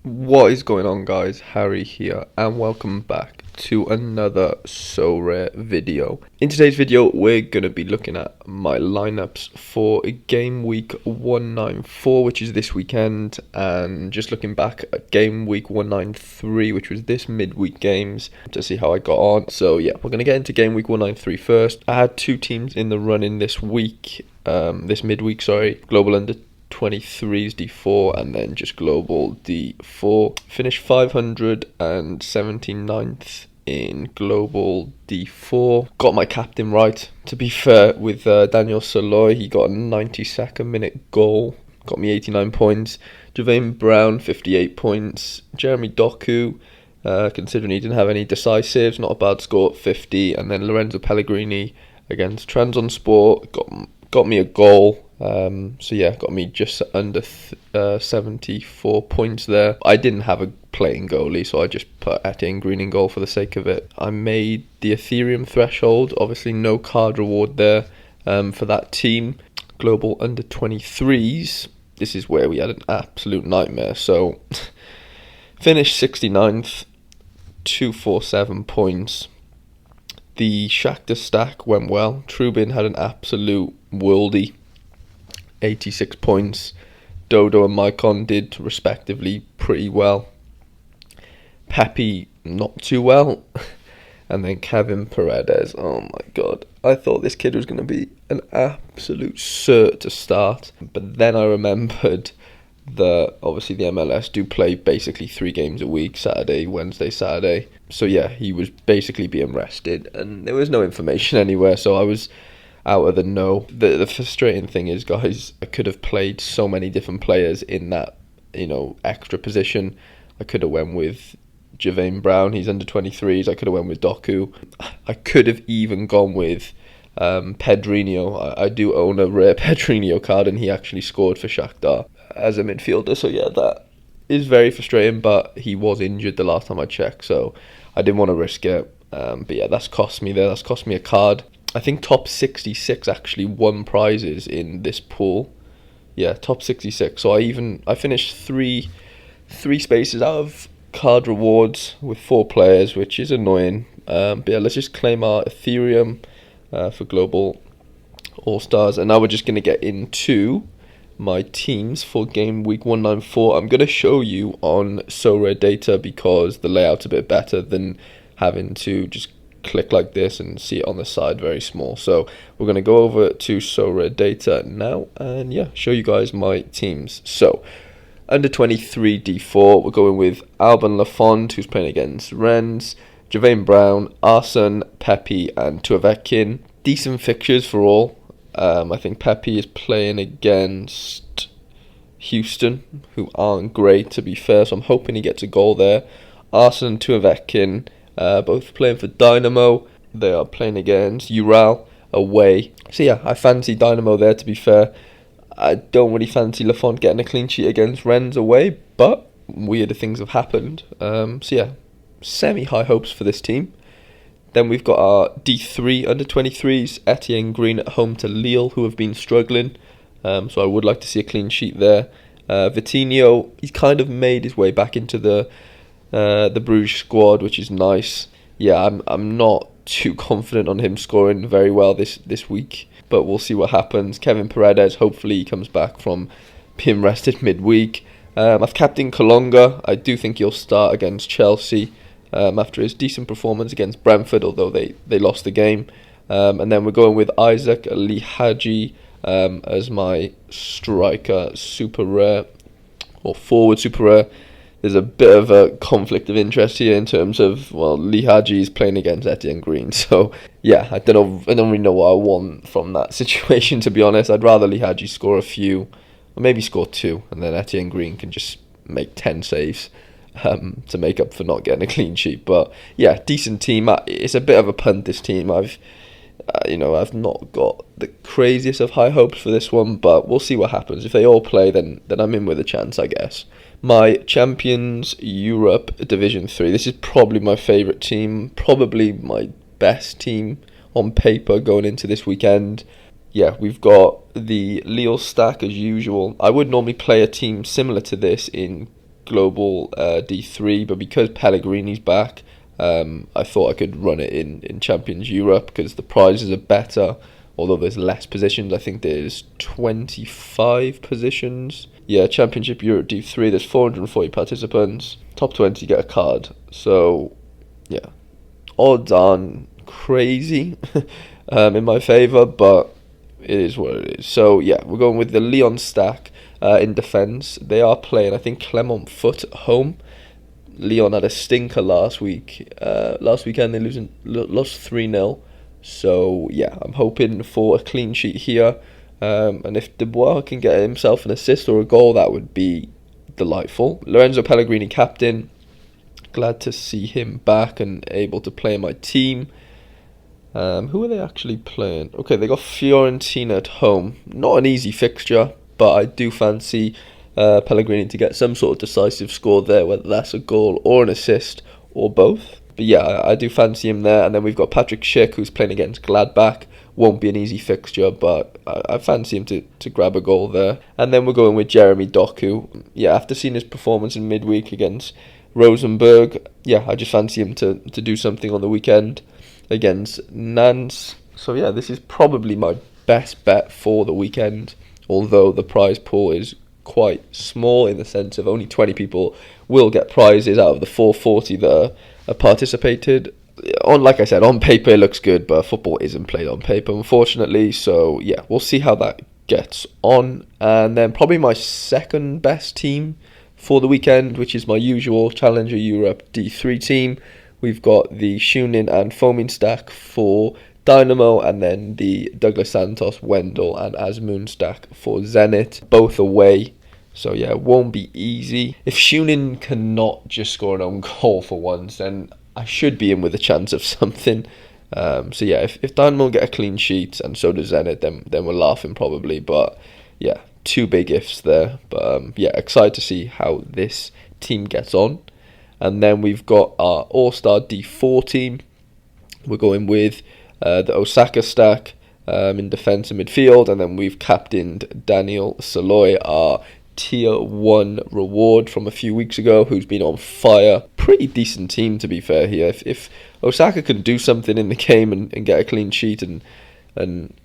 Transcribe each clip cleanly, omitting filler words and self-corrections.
What is going on, guys? Harry here, and welcome back to another Sorare video. In today's video, we're going to be looking at my lineups for game week 194, which is this weekend, and just looking back at game week 193, which was this midweek games, to see how I got on. So yeah, we're going to get into game week 193 first. I had two teams in the running this week, this midweek, sorry, Global Under 23s D4 and then just global D4. Finished 579th in global D4. Got my captain right, to be fair, with Daniel Saloy. He got a 92nd minute goal, got me 89 points. Javain Brown 58 points. Jeremy Doku, considering he didn't have any decisives, not a bad score at 50. And then Lorenzo Pellegrini against Transon Sport got me a goal. So yeah, got me just under 74 points there. I didn't have a playing goalie, so I just put Etienne Green in goal for the sake of it. I made the Ethereum threshold, obviously no card reward there for that team. Global Under 23s, this is where we had an absolute nightmare. So finished 69th, 247 points. The Shakhtar stack went well. Trubin had an absolute worldie, 86 points. Dodo and Maicon did respectively pretty well. Pepe not too well. And then Kevin Paredes, oh my god, I thought this kid was going to be an absolute cert to start, but then I remembered that obviously the MLS do play basically 3 games a week, Saturday, Wednesday, Saturday. So yeah, he was basically being rested and there was no information anywhere, so I was out of the know. The frustrating thing is, guys, I could have played so many different players in that, extra position. I could have went with Javain Brown, he's under 23s. I could have went with Doku. I could have even gone with Pedrinho. I do own a rare Pedrinho card and he actually scored for Shakhtar as a midfielder. So yeah, that is very frustrating, but he was injured the last time I checked, so I didn't want to risk it. But yeah, that's cost me there. That's cost me a card. I think top 66 actually won prizes in this pool. Yeah, top 66. So I finished three spaces out of card rewards with 4 players, which is annoying. But yeah, let's just claim our Ethereum for Global All-Stars. And now we're just going to get into my teams for game week 194. I'm going to show you on Sorare data because the layout's a bit better than having to just click like this and see it on the side very small. So we're going to go over to Sorare data now and yeah, show you guys my teams. So under 23 D4, we're going with Alban Lafond, who's playing against Rennes, Javain Brown, Arsene, Pepe and Tuavekin. Decent fixtures for all. I think Pepe is playing against Houston, who aren't great to be fair, so I'm hoping he gets a goal there. Arsene and Tuavekin, both playing for Dynamo. They are playing against Ural away. So yeah, I fancy Dynamo there, to be fair. I don't really fancy Lafont getting a clean sheet against Rennes away, but weirder things have happened. So yeah, semi-high hopes for this team. Then we've got our D3 under 23s, Etienne Green at home to Lille, who have been struggling. So I would like to see a clean sheet there. Vitinho, he's kind of made his way back into the Bruges squad, which is nice. Yeah, I'm not too confident on him scoring very well this week, but we'll see what happens. Kevin Paredes, hopefully he comes back from being rested midweek. I've captained Kalonga. I do think he'll start against Chelsea after his decent performance against Brentford, although they lost the game. And then we're going with Isaac Lihaji as my striker super rare, or forward super rare. There's a bit of a conflict of interest here in terms of, well, Lihaji is playing against Etienne Green, so yeah, I don't really know what I want from that situation, to be honest. I'd rather Lihaji score a few, or maybe score 2, and then Etienne Green can just make 10 saves to make up for not getting a clean sheet. But yeah, decent team. It's a bit of a punt, this team. I've not got the craziest of high hopes for this one, but we'll see what happens. If they all play, then I'm in with a chance, I guess. My Champions Europe Division 3. This is probably my favourite team, probably my best team on paper going into this weekend. Yeah, we've got the Lille stack as usual. I would normally play a team similar to this in global D3, but because Pellegrini's back, I thought I could run it in Champions Europe because the prizes are better, although there's less positions. I think there's 25 positions. Yeah, Championship Europe D3, there's 440 participants. Top 20 get a card. So, yeah, odds aren't crazy in my favour, but it is what it is. So, yeah, we're going with the Lyon stack in defence. They are playing, I think, Clermont Foot at home. Lyon had a stinker last week. Last weekend they lost 3-0. So, yeah, I'm hoping for a clean sheet here. And if Dubois can get himself an assist or a goal, that would be delightful. Lorenzo Pellegrini, captain. Glad to see him back and able to play in my team. Who are they actually playing? Okay, they got Fiorentina at home. Not an easy fixture, but I do fancy Pellegrini to get some sort of decisive score there, whether that's a goal or an assist or both. But yeah, I do fancy him there. And then we've got Patrick Schick, who's playing against Gladbach. Won't be an easy fixture, but I fancy him to grab a goal there. And then we're going with Jeremy Doku. Yeah, after seeing his performance in midweek against Rosenborg, yeah, I just fancy him to do something on the weekend against Nantes. So yeah, this is probably my best bet for the weekend, although the prize pool is quite small in the sense of only 20 people will get prizes out of the 440 that are participated. Like I said, on paper it looks good, but football isn't played on paper, unfortunately. So yeah, we'll see how that gets on. And then probably my second best team for the weekend, which is my usual Challenger Europe D3 team. We've got the Shunin and Fomin stack for Dynamo, and then the Douglas Santos, Wendell and Azmoun stack for Zenit, both away. So yeah, it won't be easy. If Shunin cannot just score an own goal for once, then I should be in with a chance of something. So yeah, if Dynamo get a clean sheet and so does Zenit, then we're laughing probably. But yeah, two big ifs there. But yeah, excited to see how this team gets on. And then we've got our All-Star D4 team. We're going with the Osaka stack in defence and midfield. And then we've captained Daniel Saloy, our Tier 1 reward from a few weeks ago, who's been on fire. Pretty decent team, to be fair here. If Osaka can do something in the game and get a clean sheet, and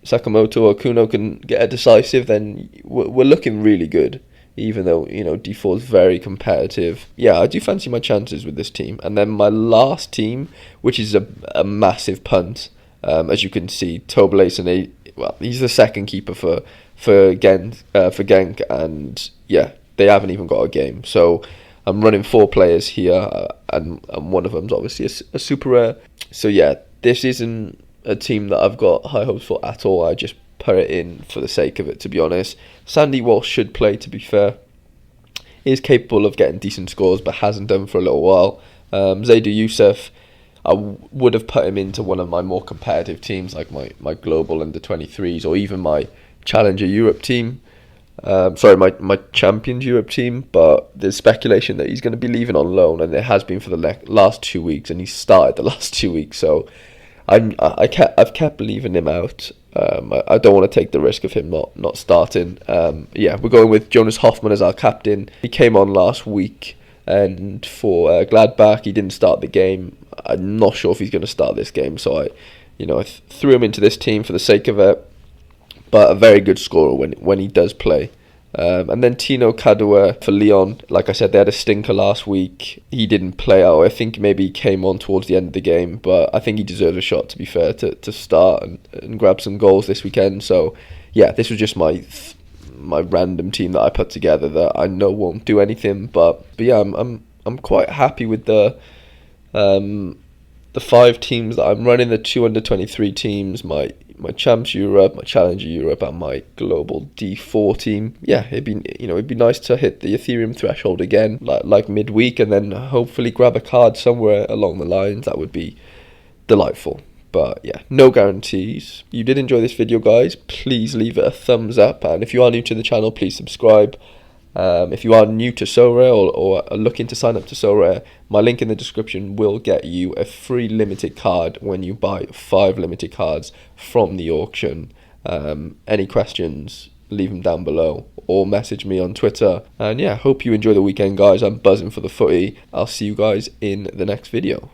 Sakamoto or Kuno can get a decisive, then we're looking really good. Even though, D4 is very competitive. Yeah, I do fancy my chances with this team. And then my last team, which is a massive punt, as you can see, Tobelason, well, he's the second keeper for Genk, and yeah, they haven't even got a game. So I'm running 4 players here, and one of them's obviously a super rare. So yeah, this isn't a team that I've got high hopes for at all. I just put it in for the sake of it, to be honest. Sandy Walsh should play, to be fair. He is capable of getting decent scores, but hasn't done for a little while. Zaidou Youssef, I would have put him into one of my more competitive teams, like my global under 23s, or even my Challenger Europe team. My Champions Europe team, but there's speculation that he's going to be leaving on loan, and it has been for the last 2 weeks, and he started the last 2 weeks, so I've kept leaving him out. I don't want to take the risk of him not starting. Yeah, we're going with Jonas Hoffmann as our captain. He came on last week, and for Gladbach, he didn't start the game. I'm not sure if he's going to start this game, so I threw him into this team for the sake of it. But a very good scorer when he does play. And then Tino Kadewere for Lyon. Like I said, they had a stinker last week. He didn't play out. I think maybe he came on towards the end of the game, but I think he deserves a shot, to be fair, to start and grab some goals this weekend. So yeah, this was just my random team that I put together that I know won't do anything. But yeah, I'm quite happy with the 5 teams that I'm running, the 2 under 23 teams, my Champs Europe, my Challenger Europe, and my Global D4 team. Yeah, it'd be nice to hit the Ethereum threshold again, like midweek, and then hopefully grab a card somewhere along the lines. That would be delightful. But yeah, no guarantees. You did enjoy this video, guys. Please leave it a thumbs up, and if you are new to the channel, please subscribe. If you are new to Sorare or are looking to sign up to Sorare, my link in the description will get you a free limited card when you buy 5 limited cards from the auction. Any questions, leave them down below. or message me on Twitter. And yeah, hope you enjoy the weekend, guys. I'm buzzing for the footy. I'll see you guys in the next video.